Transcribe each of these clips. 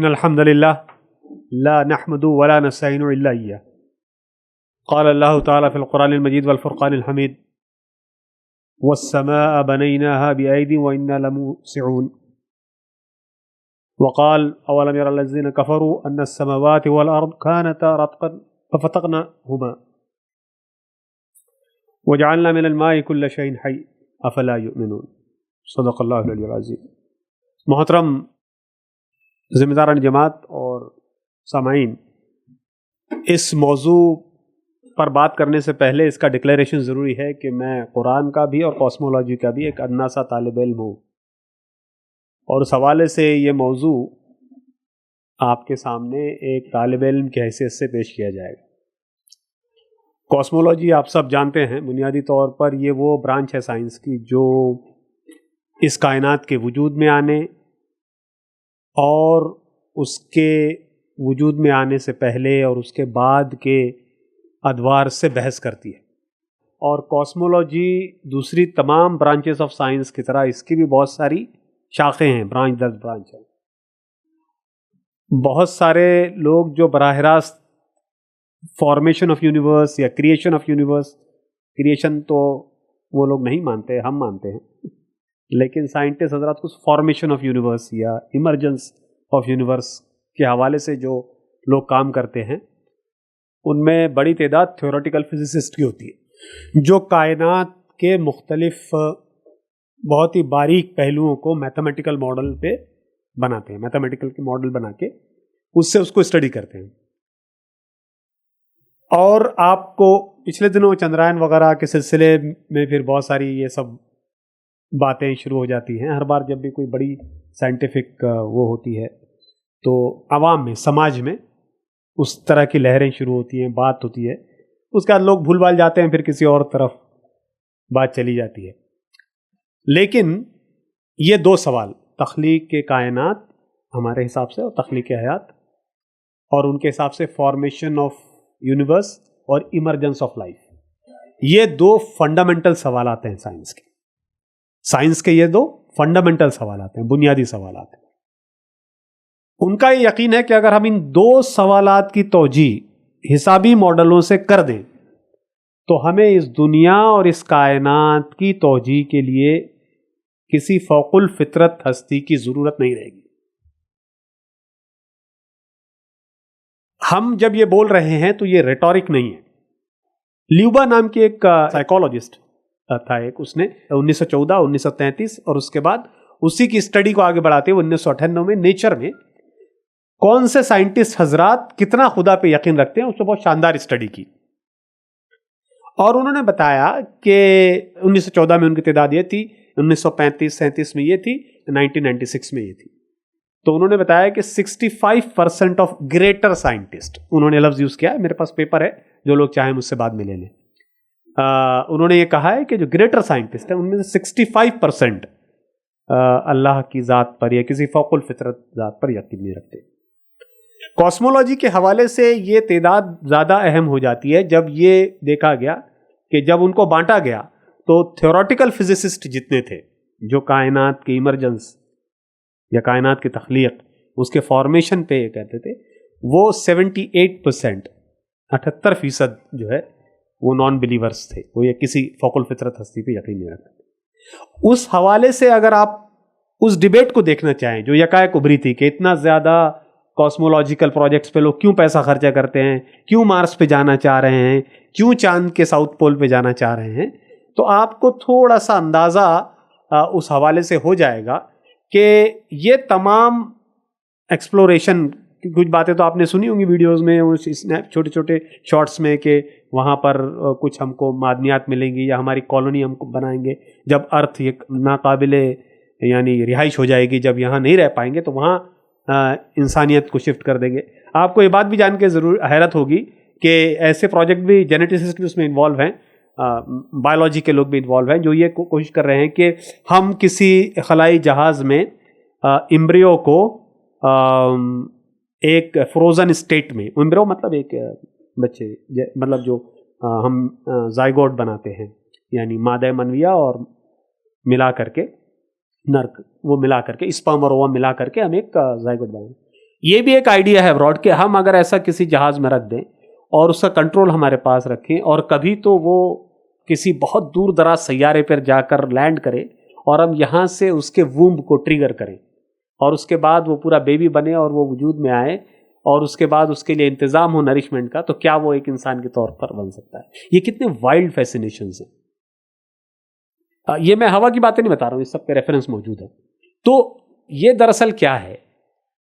إن الحمد لله لا نحمد ولا نستعين إلا إياه. قال الله تعالى في القرآن المجيد والفرقان الحميد: والسماء بنيناها بأيد وإنا لموسعون. وقال: أولم ير الذين كفروا أن السماوات والأرض كانتا رتقا ففتقناهما وجعلنا من الماء كل شيء حي أفلا يؤمنون. صدق اللہ العلی العظیم. محترم ذمہ داران جماعت اور سامعین، اس موضوع پر بات کرنے سے پہلے اس کا ڈکلیریشن ضروری ہے کہ میں قرآن کا بھی اور کاسمولوجی کا بھی ایک ادنا سا طالب علم ہوں، اور اس حوالے سے یہ موضوع آپ کے سامنے ایک طالب علم کی حیثیت سے پیش کیا جائے گا. کاسمولوجی آپ سب جانتے ہیں، بنیادی طور پر یہ وہ برانچ ہے سائنس کی جو اس کائنات کے وجود میں آنے اور اس کے وجود میں آنے سے پہلے اور اس کے بعد کے ادوار سے بحث کرتی ہے. اور کاسمولوجی دوسری تمام برانچز آف سائنس کی طرح اس کی بھی بہت ساری شاخیں ہیں، برانچ در برانچ ہیں. بہت سارے لوگ جو براہ راست فارمیشن آف یونیورس یا کریشن آف یونیورس، کریشن تو وہ لوگ نہیں مانتے، ہم مانتے ہیں، لیکن سائنٹسٹ حضرات کچھ فارمیشن آف یونیورس یا ایمرجنس آف یونیورس کے حوالے سے جو لوگ کام کرتے ہیں، ان میں بڑی تعداد تھیوریٹیکل فزسسٹ کی ہوتی ہے جو کائنات کے مختلف بہت ہی باریک پہلوؤں کو میتھمیٹیکل ماڈل پہ بناتے ہیں، میتھمیٹیکل کے ماڈل بنا کے اس سے اس کو اسٹڈی کرتے ہیں. اور آپ کو پچھلے دنوں چندرائن وغیرہ کے سلسلے میں پھر بہت ساری یہ سب باتیں شروع ہو جاتی ہیں. ہر بار جب بھی کوئی بڑی سائنٹیفک وہ ہوتی ہے تو عوام میں، سماج میں اس طرح کی لہریں شروع ہوتی ہیں، بات ہوتی ہے، اس کے بعد لوگ بھول بھال جاتے ہیں، پھر کسی اور طرف بات چلی جاتی ہے. لیکن یہ دو سوال، تخلیق کے کائنات ہمارے حساب سے اور تخلیق حیات، اور ان کے حساب سے فارمیشن آف یونیورس اور ایمرجنس آف لائف، یہ دو فنڈامنٹل سوالات ہیں سائنس کے. سائنس کے یہ دو فنڈامنٹل سوالات ہیں، بنیادی سوالات ہیں. ان کا یہ یقین ہے کہ اگر ہم ان دو سوالات کی توجیہ حسابی ماڈلوں سے کر دیں تو ہمیں اس دنیا اور اس کائنات کی توجیہ کے لیے کسی فوق الفطرت ہستی کی ضرورت نہیں رہے گی. ہم جب یہ بول رہے ہیں تو یہ ریٹورک نہیں ہے. لیوبا نام کی ایک سائیکالوجسٹ تھا، اس نے 1914 1933 اور اس کے بعد اسی کی اسٹڈی کو آگے بڑھاتے ہوئے 1998 میں نیچر میں کون سے سائنٹسٹ حضرات کتنا خدا پہ یقین رکھتے ہیں اس نے بہت شاندار اسٹڈی کی. اور انہوں نے بتایا کہ 1914 میں ان کی تعداد یہ تھی، 1935-37 میں یہ تھی، 1996 میں یہ تھی. تو انہوں نے بتایا کہ 65% آف گریٹر سائنٹسٹ، انہوں نے لفظ یوز کیا ہے، میرے پاس پیپر ہے، جو لوگ چاہیں مجھ سے بعد میں لے لیں. انہوں نے یہ کہا ہے کہ جو گریٹر سائنٹسٹ ہیں ان میں سے 65% اللہ کی ذات پر یا کسی فوق الفطرت ذات پر یقین نہیں رکھتے. کاسمولوجی کے حوالے سے یہ تعداد زیادہ اہم ہو جاتی ہے جب یہ دیکھا گیا کہ جب ان کو بانٹا گیا تو تھیوریٹیکل فزسسٹ جتنے تھے جو کائنات کی ایمرجنس یا کائنات کی تخلیق، اس کے فارمیشن پہ کہتے تھے، وہ 78%، 78% جو ہے وہ نان بلیورس تھے، وہ یہ کسی فوق الفطرت ہستی پہ یقین نہیں رکھتے. اس حوالے سے اگر آپ اس ڈیبیٹ کو دیکھنا چاہیں جو یکایک ابھری تھی کہ اتنا زیادہ کاسمولوجیکل پروجیکٹس پہ لوگ کیوں پیسہ خرچہ کرتے ہیں، کیوں مارس پہ جانا چاہ رہے ہیں، کیوں چاند کے ساؤتھ پول پہ جانا چاہ رہے ہیں، تو آپ کو تھوڑا سا اندازہ اس حوالے سے ہو جائے گا کہ یہ تمام ایکسپلوریشن، کچھ باتیں تو آپ نے سنی ہوں گی ویڈیوز میں، چھوٹے چھوٹے شارٹس میں، کہ وہاں پر کچھ ہم کو معدنیات ملیں گی یا ہماری کالونی ہم کو بنائیں گے، جب ارتھ ایک ناقابل یعنی رہائش ہو جائے گی، جب یہاں نہیں رہ پائیں گے تو وہاں انسانیت کو شفٹ کر دیں گے. آپ کو یہ بات بھی جان کے ضرور حیرت ہوگی کہ ایسے پروجیکٹ بھی، جینیٹسسٹ بھی اس میں انوالو ہیں، بایولوجی کے لوگ بھی انوالو ہیں، جو یہ کوشش کر رہے ہیں کہ ہم کسی خلائی جہاز میں امبریو کو ایک فروزن اسٹیٹ میں، امبریو مطلب ایک بچے، مطلب جو ہم زائگوٹ بناتے ہیں، یعنی مادہ منویہ اور ملا کر کے نرک، وہ ملا کر کے اسپرم اور اووم ملا کر کے ہم ایک زائگوٹ بنائیں. یہ بھی ایک آئیڈیا ہے براڈ کہ ہم اگر ایسا کسی جہاز میں رکھ دیں اور اس کا کنٹرول ہمارے پاس رکھیں اور کبھی تو وہ کسی بہت دور دراز سیارے پر جا کر لینڈ کرے اور ہم یہاں سے اس کے وومب کو ٹریگر کریں اور اس کے بعد وہ پورا بیبی بنے اور وہ وجود میں آئے اور اس کے بعد اس کے لیے انتظام ہو نرشمنٹ کا، تو کیا وہ ایک انسان کے طور پر بن سکتا ہے؟ یہ کتنے وائلڈ فیسینیشنز ہیں. یہ میں ہوا کی باتیں نہیں بتا رہا ہوں، اس سب کے ریفرنس موجود ہے. تو یہ دراصل کیا ہے؟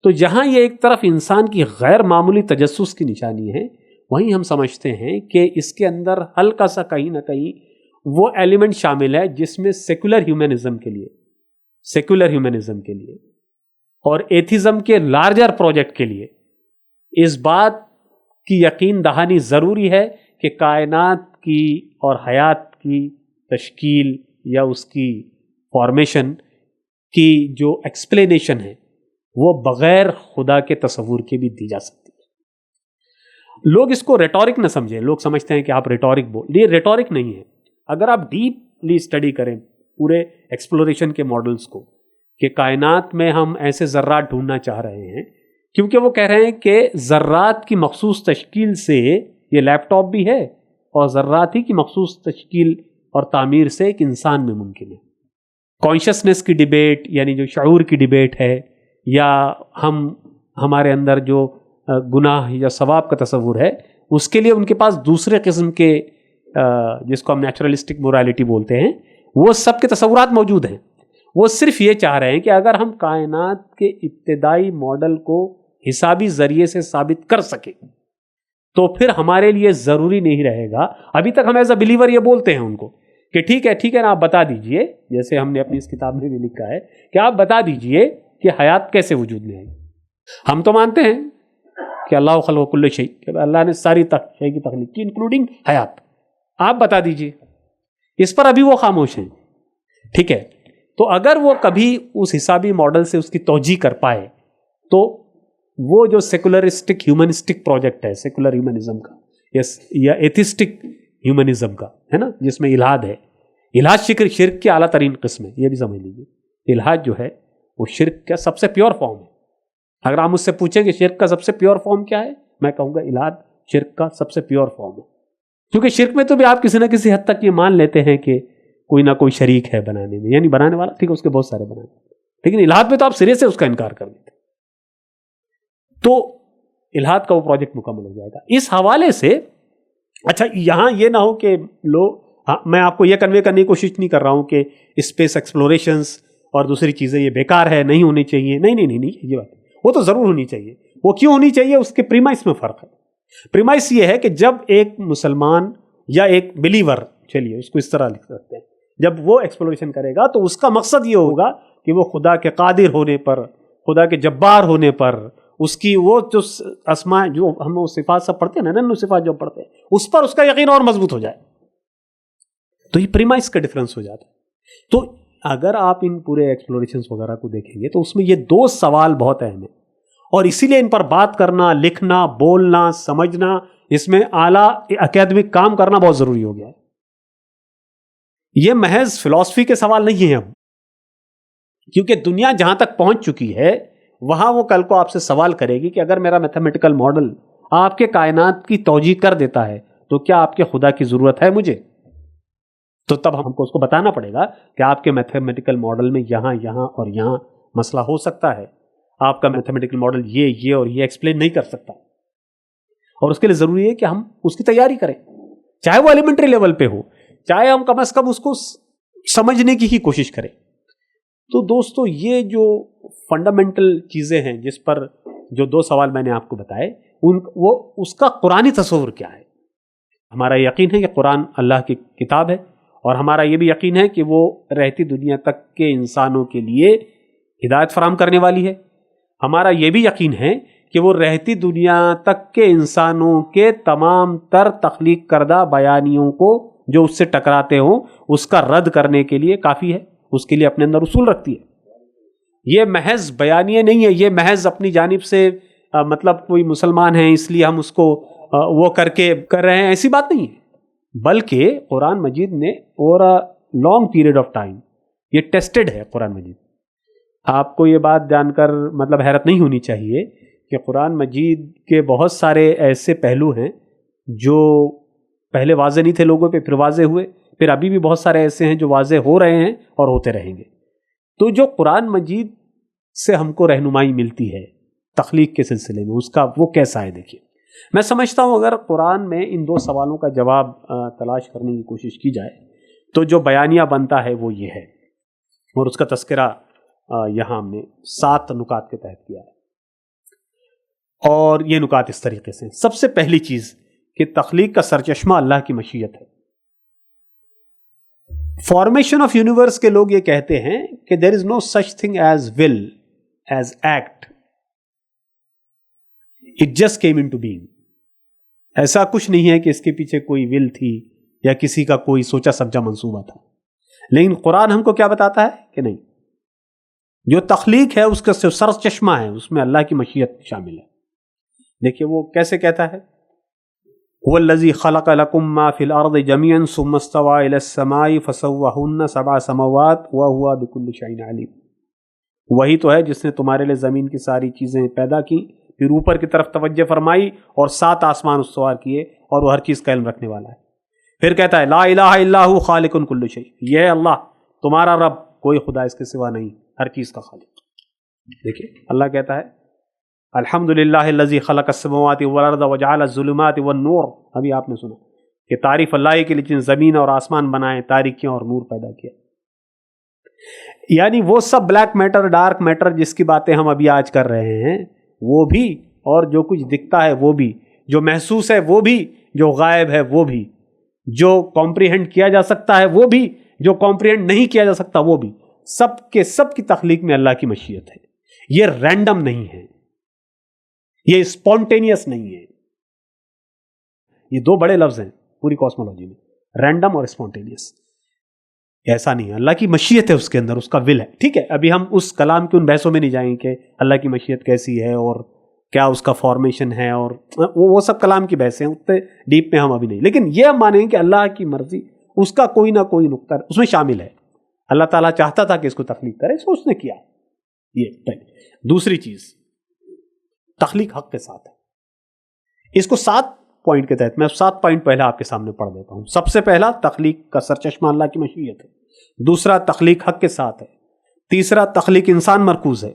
تو جہاں یہ ایک طرف انسان کی غیر معمولی تجسس کی نشانی ہے، وہیں ہم سمجھتے ہیں کہ اس کے اندر ہلکا سا کہیں نہ کہیں وہ ایلیمنٹ شامل ہے جس میں سیکولر ہیومنزم کے لیے اور ایتھزم کے لارجر پروجیکٹ کے لیے اس بات کی یقین دہانی ضروری ہے کہ کائنات کی اور حیات کی تشکیل یا اس کی فارمیشن کی جو ایکسپلینیشن ہے وہ بغیر خدا کے تصور کے بھی دی جا سکتی ہے. لوگ اس کو ریٹورک نہ سمجھیں. لوگ سمجھتے ہیں کہ آپ ریٹورک بول، یہ ریٹورک نہیں ہے. اگر آپ ڈیپلی اسٹڈی کریں پورے ایکسپلوریشن کے ماڈلز کو کہ کائنات میں ہم ایسے ذرات ڈھونڈنا چاہ رہے ہیں، کیونکہ وہ کہہ رہے ہیں کہ ذرات کی مخصوص تشکیل سے یہ لیپ ٹاپ بھی ہے اور ذرات ہی کی مخصوص تشکیل اور تعمیر سے ایک انسان میں ممکن ہے. کانشسنس کی ڈیبیٹ یعنی جو شعور کی ڈیبیٹ ہے، یا ہمارے اندر جو گناہ یا ثواب کا تصور ہے، اس کے لیے ان کے پاس دوسرے قسم کے جس کو ہم نیچرلسٹک مورالٹی بولتے ہیں، وہ سب کے تصورات موجود ہیں. وہ صرف یہ چاہ رہے ہیں کہ اگر ہم کائنات کے ابتدائی ماڈل کو حسابی ذریعے سے ثابت کر سکیں تو پھر ہمارے لیے ضروری نہیں رہے گا. ابھی تک ہم ایز اے بلیور یہ بولتے ہیں ان کو کہ ٹھیک ہے نا، آپ بتا دیجئے، جیسے ہم نے اپنی اس کتاب میں بھی لکھا ہے کہ آپ بتا دیجئے کہ حیات کیسے وجود میں آئی. ہم تو مانتے ہیں کہ اللہ خلق کل شیء، کہ اللہ نے ساری شے کی تخلیق کی انکلوڈنگ حیات. آپ بتا دیجئے. اس پر ابھی وہ خاموش ہیں. ٹھیک ہے، تو اگر وہ کبھی اس حسابی ماڈل سے اس کی توجیہ کر پائے تو وہ جو سیکولرسٹک ہیومنسٹک پروجیکٹ ہے، سیکولر ہیومنزم کا یا ایتھسٹک ہیومنزم کا ہے نا، جس میں الحاد ہے. الحاد شرک کی اعلیٰ ترین قسم ہے، یہ بھی سمجھ لیجیے. الحاد جو ہے وہ شرک کا سب سے پیور فارم ہے. اگر آپ مجھ سے پوچھیں کہ شرک کا سب سے پیور فارم کیا ہے، میں کہوں گا الحاد شرک کا سب سے پیور فارم ہے. کیونکہ شرک میں تو بھی آپ کسی نہ کسی حد تک یہ مان لیتے ہیں کہ کوئی نہ کوئی شریک ہے بنانے میں، یعنی بنانے والا ٹھیک ہے، اس کے بہت سارے بنانے، لیکن الحاد میں تو آپ سرے سے اس کا انکار کر دیتے. تو الحاد کا وہ پروجیکٹ مکمل ہو جائے گا. اس حوالے سے اچھا یہاں یہ نہ ہو کہ میں آپ کو یہ کنوے کرنے کی کوشش نہیں کر رہا ہوں کہ اسپیس ایکسپلوریشنز اور دوسری چیزیں یہ بیکار ہے، نہیں ہونی چاہیے. نہیں یہ بات وہ تو ضرور ہونی چاہیے. وہ کیوں ہونی چاہیے؟ اس کے پریمائس میں فرق ہے. پریمائس یہ ہے کہ جب ایک مسلمان یا ایک بلیور، چلیے اس کو اس طرح لکھ سکتے ہیں، جب وہ ایکسپلوریشن کرے گا تو اس کا مقصد یہ ہوگا کہ وہ خدا کے قادر ہونے پر، خدا کے جبار ہونے پر، اس کی وہ جو اسماء جو ہم وہ صفات سب پڑھتے ہیں نا، نن صفات جو پڑھتے ہیں، اس پر اس کا یقین اور مضبوط ہو جائے. تو یہ پریمائس کا ڈفرنس ہو جاتا ہے. تو اگر آپ ان پورے ایکسپلوریشنز وغیرہ کو دیکھیں گے تو اس میں یہ دو سوال بہت اہم ہیں، اور اسی لیے ان پر بات کرنا، لکھنا، بولنا، سمجھنا، اس میں اعلیٰ اکیڈمک کام کرنا بہت ضروری ہو گیا ہے. یہ محض فلسفی کے سوال نہیں ہیں اب، کیونکہ دنیا جہاں تک پہنچ چکی ہے وہاں وہ کل کو آپ سے سوال کرے گی کہ اگر میرا میتھمیٹیکل ماڈل آپ کے کائنات کی توجیہ کر دیتا ہے تو کیا آپ کے خدا کی ضرورت ہے مجھے؟ تو تب ہم کو اس کو بتانا پڑے گا کہ آپ کے میتھمیٹیکل ماڈل میں یہاں اور یہاں مسئلہ ہو سکتا ہے. آپ کا میتھمیٹیکل ماڈل یہ اور یہ ایکسپلین نہیں کر سکتا، اور اس کے لیے ضروری ہے کہ ہم اس کی تیاری کریں، چاہے وہ ایلیمنٹری لیول پہ ہو، چاہے ہم کم از کم اس کو سمجھنے کی ہی کوشش کریں. تو دوستو یہ جو فنڈامنٹل چیزیں ہیں جس پر جو دو سوال میں نے آپ کو بتائے، وہ اس کا قرآنی تصور کیا ہے. ہمارا یقین ہے کہ قرآن اللہ کی کتاب ہے، اور ہمارا یہ بھی یقین ہے کہ وہ رہتی دنیا تک کے انسانوں کے لیے ہدایت فراہم کرنے والی ہے. ہمارا یہ بھی یقین ہے کہ وہ رہتی دنیا تک کے انسانوں کے تمام تر تخلیق کردہ بیانیوں کو جو اس سے ٹکراتے ہوں اس کا رد کرنے کے لیے کافی ہے، اس کے لیے اپنے اندر اصول رکھتی ہے. یہ محض بیانیہ نہیں ہے، یہ محض اپنی جانب سے مطلب کوئی مسلمان ہیں اس لیے ہم اس کو وہ کر رہے ہیں، ایسی بات نہیں ہے. بلکہ قرآن مجید نے over long period of time یہ ٹیسٹڈ ہے. قرآن مجید، آپ کو یہ بات جان کر مطلب حیرت نہیں ہونی چاہیے کہ قرآن مجید کے بہت سارے ایسے پہلو ہیں جو پہلے واضح نہیں تھے لوگوں پہ، پھر واضح ہوئے، پھر ابھی بھی بہت سارے ایسے ہیں جو واضح ہو رہے ہیں اور ہوتے رہیں گے۔ تو جو قرآن مجید سے ہم کو رہنمائی ملتی ہے تخلیق کے سلسلے میں، اس کا وہ کیسا ہے؟ دیکھیے، میں سمجھتا ہوں اگر قرآن میں ان دو سوالوں کا جواب تلاش کرنے کی کوشش کی جائے تو جو بیانیہ بنتا ہے وہ یہ ہے، اور اس کا تذکرہ یہاں ہم نے 7 نکات کے تحت کیا ہے، اور یہ نکات اس طریقے سے۔ سب سے پہلی چیز کہ تخلیق کا سرچشمہ اللہ کی مشیت ہے۔ فارمیشن آف یونیورس کے لوگ یہ کہتے ہیں کہ there is no such thing as well as act, it just came into being. ایسا کچھ نہیں ہے کہ اس کے پیچھے کوئی ول تھی یا کسی کا کوئی سوچا سمجھا منصوبہ تھا، لیکن قرآن ہم کو کیا بتاتا ہے کہ نہیں، جو تخلیق ہے اس کا سر چشمہ ہے، اس میں اللہ کی مشیت شامل ہے۔ دیکھیے وہ کیسے کہتا ہے، هو الذي خلق لكم ما في الارض جميعا ثم استوى الى السماء فسواهن 7 سماوات وهو بكل شيء عليم۔ وہی تو ہے جس نے تمہارے لیے زمین کی ساری چیزیں پیدا کی، پھر اوپر کی طرف توجہ فرمائی اور 7 آسمان استوار کیے، اور وہ ہر چیز کا علم رکھنے والا ہے۔ پھر کہتا ہے لا الہ الا هو خالق كل شيء، یہ ہے اللہ تمہارا رب، کوئی خدا اس کے سوا نہیں، ہر چیز کا خالق۔ دیکھیے اللہ کہتا ہے الحمدللہ الذی خلق السماوات والارض وجعل الظلمات والنور، ابھی آپ نے سنا کہ تعریف اللہ کے لیے جن زمین اور آسمان بنائے، تاریکیاں اور نور پیدا کیا۔ یعنی وہ سب بلیک میٹر، ڈارک میٹر جس کی باتیں ہم ابھی آج کر رہے ہیں وہ بھی، اور جو کچھ دکھتا ہے وہ بھی، جو محسوس ہے وہ بھی، جو غائب ہے وہ بھی، جو کمپریہنڈ کیا جا سکتا ہے وہ بھی، جو کمپریہنڈ نہیں کیا جا سکتا وہ بھی، سب کے سب کی تخلیق میں اللہ کی مشیت ہے۔ یہ رینڈم نہیں ہے، یہ اسپونٹینیس نہیں ہے۔ یہ 2 بڑے لفظ ہیں پوری کاسمولوجی میں، رینڈم اور اسپونٹینیس۔ ایسا نہیں ہے، اللہ کی مشیت ہے اس کے اندر، اس کا ول ہے۔ ٹھیک ہے، ابھی ہم اس کلام کی ان بحثوں میں نہیں جائیں گے کہ اللہ کی مشیت کیسی ہے اور کیا اس کا فارمیشن ہے، اور وہ سب کلام کی بحثیں ہیں، اتنے ڈیپ میں ہم ابھی نہیں۔ لیکن یہ ہم مانیں کہ اللہ کی مرضی، اس کا کوئی نہ کوئی نقطہ اس میں شامل ہے۔ اللہ تعالیٰ چاہتا تھا کہ اس کو تخلیق کرے، اس نے کیا۔ یہ پہلے۔ دوسری چیز، تخلیق حق کے ساتھ ہے۔ اس کو 7 پوائنٹ کے تحت، میں 7 پوائنٹ پہلے آپ کے سامنے پڑھ دیتا ہوں۔ سب سے پہلا، تخلیق کا سرچشمہ اللہ کی مشیت ہے۔ دوسرا، تخلیق حق کے ساتھ ہے۔ تیسرا، تخلیق انسان مرکوز ہے۔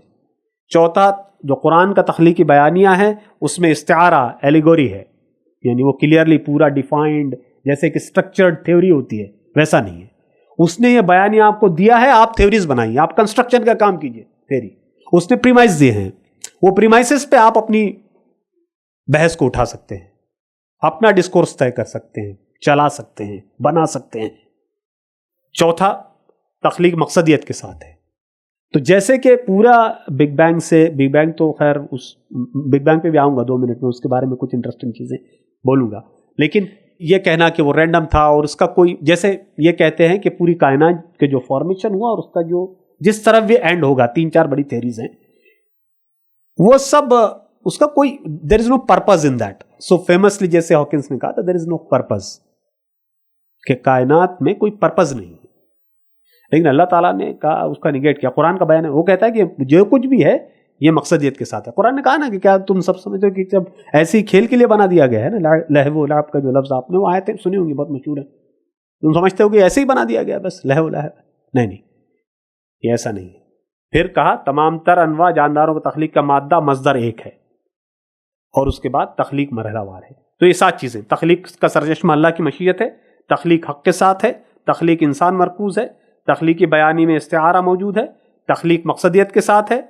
چوتھا، جو قرآن کا تخلیقی بیانیہ ہے اس میں استعارہ، ایلیگوری ہے، یعنی وہ کلیئرلی پورا ڈیفائنڈ جیسے کہ اسٹرکچرڈ تھیوری ہوتی ہے ویسا نہیں ہے۔ اس نے یہ بیانیہ آپ کو دیا ہے، آپ تھیوریز بنائیے، آپ کنسٹرکشن کا کام کیجئے، تھیوری۔ اس نے پریمائز دیے ہیں، وہ پریمائسز پہ آپ اپنی بحث کو اٹھا سکتے ہیں، اپنا ڈسکورس طے کر سکتے ہیں، چلا سکتے ہیں، بنا سکتے ہیں۔ چوتھا، تخلیق مقصدیت کے ساتھ ہے۔ تو جیسے کہ پورا بگ بینگ سے، بگ بینگ تو خیر اس بگ بینگ پہ بھی آؤں گا 2 منٹ میں، اس کے بارے میں کچھ انٹرسٹنگ چیزیں بولوں گا، لیکن یہ کہنا کہ وہ رینڈم تھا اور اس کا کوئی، جیسے یہ کہتے ہیں کہ پوری کائنات کے جو فارمیشن ہوا اور اس کا جو جس طرف یہ اینڈ ہوگا، 3-4 بڑی تھیریز ہیں، وہ سب اس کا کوئی there is no purpose in that. So famously جیسے ہاکنس نے کہا تھا، دیر از نو پرپز، کہ کائنات میں کوئی پرپز نہیں ہے۔ لیکن اللہ تعالیٰ نے کہا، اس کا نگیٹ کیا، قرآن کا بیان ہے، وہ کہتا ہے کہ جو کچھ بھی ہے یہ مقصدیت کے ساتھ ہے۔ قرآن نے کہا نا کہ کیا تم سب سمجھتے ہو کہ جب ایسے ہی کھیل کے لیے بنا دیا گیا ہے نا، لہو و لعب کا جو لفظ آپ نے وہ آیتیں سنی ہوں گی، بہت مشہور ہے، تم سمجھتے ہو کہ ایسے ہی بنا دیا گیا بس لہو و لعب؟ نہیں، یہ ایسا نہیں ہے۔ پھر کہا تمام تر انواع جانداروں کی تخلیق کا مادہ مصدر ایک ہے، اور اس کے بعد تخلیق مرحلہ وار ہے۔ تو یہ 7 چیزیں، تخلیق کا سرچشمہ اللہ کی مشیت ہے، تخلیق حق کے ساتھ ہے، تخلیق انسان مرکوز ہے، تخلیقی بیانی میں استعارہ موجود ہے، تخلیق مقصدیت کے ساتھ ہے،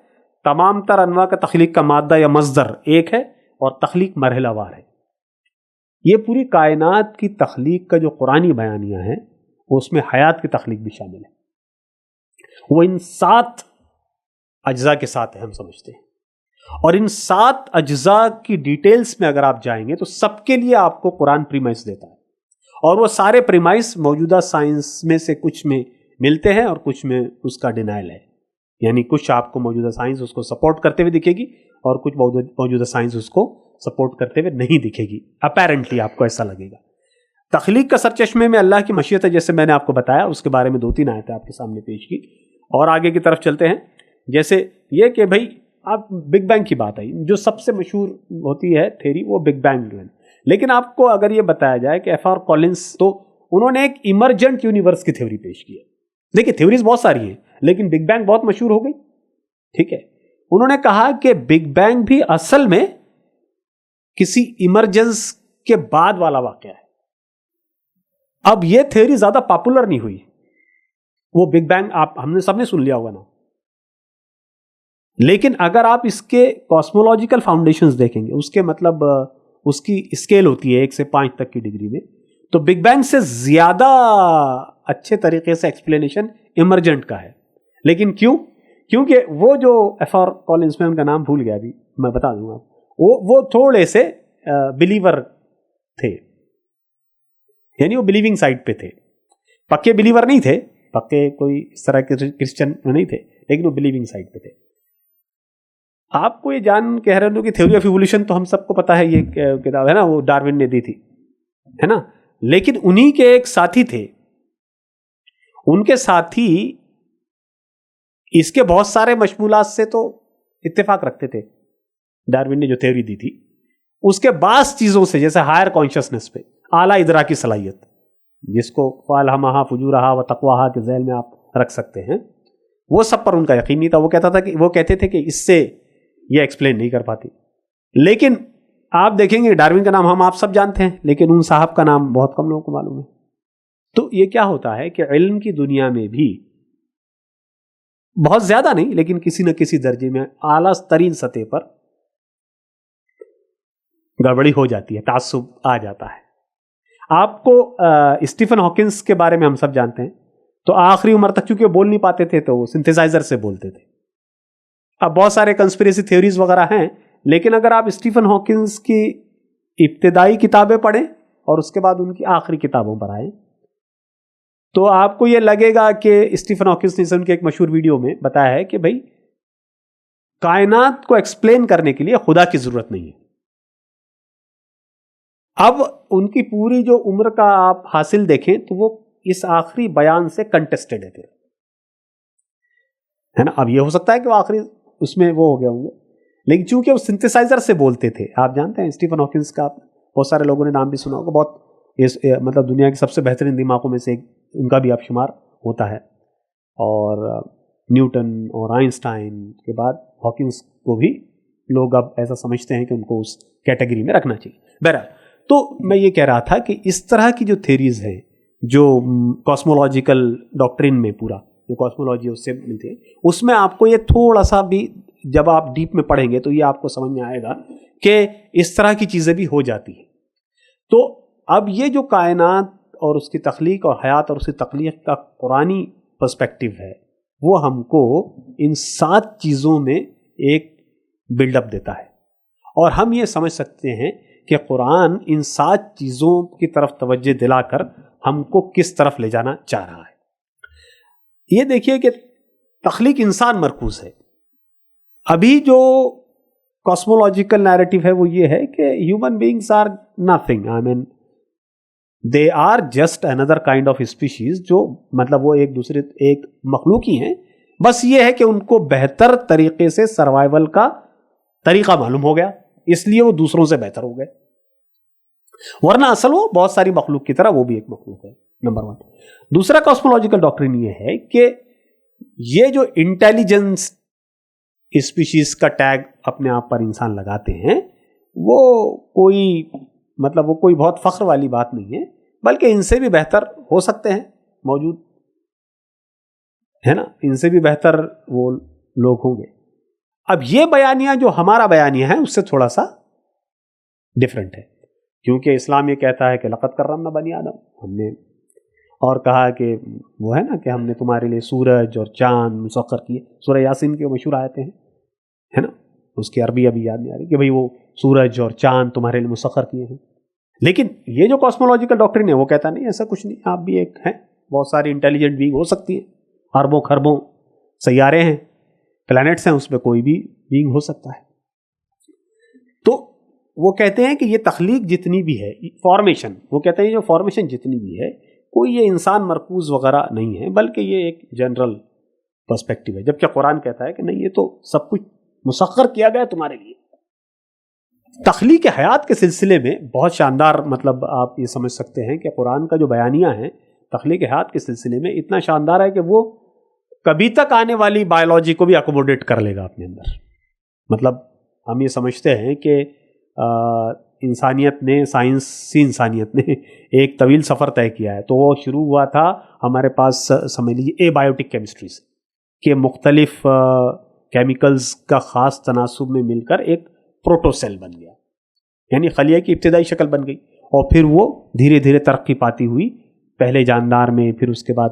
تمام تر انواع کا تخلیق کا مادہ یا مصدر ایک ہے، اور تخلیق مرحلہ وار ہے۔ یہ پوری کائنات کی تخلیق کا جو قرآنی بیانیہ ہے اس میں حیات کی تخلیق بھی شامل ہے۔ وہ ان 7 اجزاء کے ساتھ ہے، ہم سمجھتے ہیں، اور ان 7 اجزاء کی ڈیٹیلز میں اگر آپ جائیں گے تو سب کے لیے آپ کو قرآن پریمائس دیتا ہے، اور وہ سارے پریمائس موجودہ سائنس میں سے کچھ میں ملتے ہیں اور کچھ میں اس کا ڈینائل ہے، یعنی کچھ آپ کو موجودہ سائنس اس کو سپورٹ کرتے ہوئے دکھے گی اور کچھ موجودہ سائنس اس کو سپورٹ کرتے ہوئے نہیں دکھے گی، اپیرنٹلی آپ کو ایسا لگے گا۔ تخلیق کا سرچشمے میں اللہ کی مشیت ہے، جیسے میں نے آپ کو بتایا، اس کے بارے میں 2-3 آیتیں آپ کے سامنے پیش کی، اور آگے کی طرف چلتے ہیں۔ جیسے یہ کہ بھائی آپ بگ بینگ کی بات آئی، جو سب سے مشہور ہوتی ہے تھیوری وہ بگ بینگ ہے. لیکن آپ کو اگر یہ بتایا جائے کہ ایف آر کالنس، تو انہوں نے ایک ایمرجنٹ یونیورس کی تھیوری پیش کی ہے. دیکھیے تھیوریز بہت ساری ہیں لیکن بگ بینگ بہت مشہور ہو گئی. ٹھیک ہے، انہوں نے کہا کہ بگ بینگ بھی اصل میں کسی ایمرجنس کے بعد والا واقعہ ہے. اب یہ تھیوری زیادہ پاپولر نہیں ہوئی. وہ بگ بینگ ہم نے سب نے سن لیا ہوگا نا، لیکن اگر آپ اس کے کاسمولوجیکل فاؤنڈیشنز دیکھیں گے، اس کے مطلب اس کی اسکیل ہوتی ہے 1 سے 5 تک کی ڈگری میں، تو بگ بینگ سے زیادہ اچھے طریقے سے ایکسپلینیشن ایمرجنٹ کا ہے. لیکن کیوں؟ کیونکہ وہ جو ایف آر کالنس، میں ان کا نام بھول گیا ابھی، میں بتا دوں گا، وہ تھوڑے سے بلیور تھے، یعنی وہ بلیونگ سائڈ پہ تھے. پکے بلیور نہیں تھے، پکے کوئی اس طرح کے کرسچن نہیں تھے، لیکن وہ بلیونگ سائڈ پہ تھے. آپ کو یہ جان کہہ رہے ہو کہ تھیوری آف ایوولوشن تو ہم سب کو پتا ہے، یہ کتاب ہے نا، وہ ڈارون نے دی تھی، ہے نا. لیکن انہی کے ایک ساتھی تھے، ان کے ساتھی اس کے بہت سارے مشمولات سے تو اتفاق رکھتے تھے. ڈارون نے جو تھیوری دی تھی اس کے بعض چیزوں سے، جیسے ہائر کانشیسنس پہ، اعلیٰ ادراکی صلاحیت، جس کو فالہمہا فجورہا و تقواہا کے ذیل میں آپ رکھ سکتے ہیں، وہ سب پر ان کا یقین نہیں تھا. وہ کہتے تھے کہ اس سے یہ ایکسپلین نہیں کر پاتی. لیکن آپ دیکھیں گے ڈارون کا نام آپ سب جانتے ہیں، لیکن ان صاحب کا نام بہت کم لوگوں کو معلوم ہے. تو یہ کیا ہوتا ہے کہ علم کی دنیا میں بھی بہت زیادہ نہیں لیکن کسی نہ کسی درجے میں اعلیٰ ترین سطح پر گڑبڑی ہو جاتی ہے، تعصب آ جاتا ہے. آپ کو اسٹیفن ہاکنس کے بارے میں ہم سب جانتے ہیں، تو آخری عمر تک چونکہ بول نہیں پاتے تھے تو وہ سنتھیسائزر سے بولتے تھے. اب بہت سارے کنسپریسی تھیوریز وغیرہ ہیں، لیکن اگر آپ اسٹیفن ہاکنس کی ابتدائی کتابیں پڑھیں اور اس کے بعد ان کی آخری کتابوں پر آئیں تو آپ کو یہ لگے گا کہ اسٹیفن ہاکنس نے ان کے ایک مشہور ویڈیو میں بتایا ہے کہ بھائی کائنات کو ایکسپلین کرنے کے لیے خدا کی ضرورت نہیں ہے. اب ان کی پوری جو عمر کا آپ حاصل دیکھیں تو وہ اس آخری بیان سے کنٹسٹڈ ہے نا. اب یہ ہو سکتا ہے کہ وہ آخری اس میں وہ ہو گیا ہوں گے، لیکن چونکہ وہ سنتھیسائزر سے بولتے تھے. آپ جانتے ہیں اسٹیفن ہاکنس کا بہت سارے لوگوں نے نام بھی سنا ہوگا، بہت مطلب دنیا کے سب سے بہترین دماغوں میں سے ان کا بھی آپ شمار ہوتا ہے. اور نیوٹن اور آئنسٹائن کے بعد ہاکنس کو بھی لوگ اب ایسا سمجھتے ہیں کہ ان کو اس کیٹیگری میں رکھنا چاہیے. بہرحال تو میں یہ کہہ رہا تھا کہ اس طرح کی جو تھیریز ہیں جو کاسمولوجیکل ڈاکٹرین میں، پورا جو کاسمولوجی اس سے ملتی ہے، اس میں آپ کو یہ تھوڑا سا بھی جب آپ ڈیپ میں پڑھیں گے تو یہ آپ کو سمجھ میں آئے گا کہ اس طرح کی چیزیں بھی ہو جاتی ہیں. تو اب یہ جو کائنات اور اس کی تخلیق اور حیات اور اس کی تخلیق کا قرآنی پرسپیکٹو ہے، وہ ہم کو ان 7 چیزوں میں ایک بلڈ اپ دیتا ہے، اور ہم یہ سمجھ سکتے ہیں کہ قرآن ان 7 چیزوں کی طرف توجہ دلا کر ہم کو کس طرف لے جانا چاہ رہا ہے. یہ دیکھیے کہ تخلیق انسان مرکوز ہے. ابھی جو کاسمولوجیکل نیریٹو ہے وہ یہ ہے کہ human beings are nothing, I mean they are just another kind of species, جو مطلب وہ ایک مخلوق ہی ہیں، بس یہ ہے کہ ان کو بہتر طریقے سے سروائیول کا طریقہ معلوم ہو گیا، اس لیے وہ دوسروں سے بہتر ہو گئے، ورنہ اصل وہ بہت ساری مخلوق کی طرح وہ بھی ایک مخلوق ہے. نمبر 1. دوسرا کاسمولوجیکل ڈاکٹرین یہ ہے کہ یہ جو انٹیلیجنس اسپیشیز کا ٹیگ اپنے آپ پر انسان لگاتے ہیں، وہ کوئی بہت فخر والی بات نہیں ہے، بلکہ ان سے بھی بہتر ہو سکتے ہیں موجود، ہے نا، ان سے بھی بہتر وہ لوگ ہوں گے. اب یہ بیانیہ جو ہمارا بیانیہ ہے اس سے تھوڑا سا ڈفرینٹ ہے، کیونکہ اسلام یہ کہتا ہے کہ لقد کرمنا بنی آدم، ہم نے اور کہا کہ وہ ہے نا کہ ہم نے تمہارے لیے سورج اور چاند مسخر کیے. سورہ یاسین کے مشہور آیتیں ہیں، ہے نا، اس کی عربی ابھی یاد نہیں آ رہی کہ بھئی وہ سورج اور چاند تمہارے لیے مسخر کیے ہیں. لیکن یہ جو کاسمولوجیکل ڈاکٹرین ہے وہ کہتا نہیں، ایسا کچھ نہیں، آپ بھی ایک ہیں، بہت ساری انٹیلیجنٹ بینگ ہو سکتی ہیں، اربوں خربوں سیارے ہیں، پلانٹس ہیں، اس پہ کوئی بھی بینگ ہو سکتا ہے. تو وہ کہتے ہیں کہ یہ تخلیق جتنی بھی ہے، فارمیشن، وہ کہتے ہیں جو فارمیشن جتنی بھی ہے، کوئی یہ انسان مرکوز وغیرہ نہیں ہے، بلکہ یہ ایک جنرل پرسپیکٹو ہے. جبکہ قرآن کہتا ہے کہ نہیں، یہ تو سب کچھ مسخر کیا گیا تمہارے لیے. تخلیق حیات کے سلسلے میں بہت شاندار مطلب آپ یہ سمجھ سکتے ہیں کہ قرآن کا جو بیانیہ ہے تخلیق حیات کے سلسلے میں اتنا شاندار ہے کہ وہ کبھی تک آنے والی بایولوجی کو بھی اکوموڈیٹ کر لے گا اپنے اندر. مطلب ہم یہ سمجھتے ہیں کہ انسانیت نے سائنسی انسانیت نے ایک طویل سفر طے کیا ہے. تو وہ شروع ہوا تھا ہمارے پاس سمجھ لیجیے اے بایوٹک کیمسٹری سے کہ مختلف کیمیکلز کا خاص تناسب میں مل کر ایک پروٹو سیل بن گیا, یعنی خلیہ کی ابتدائی شکل بن گئی, اور پھر وہ دھیرے دھیرے ترقی پاتی ہوئی, پہلے جاندار میں, پھر اس کے بعد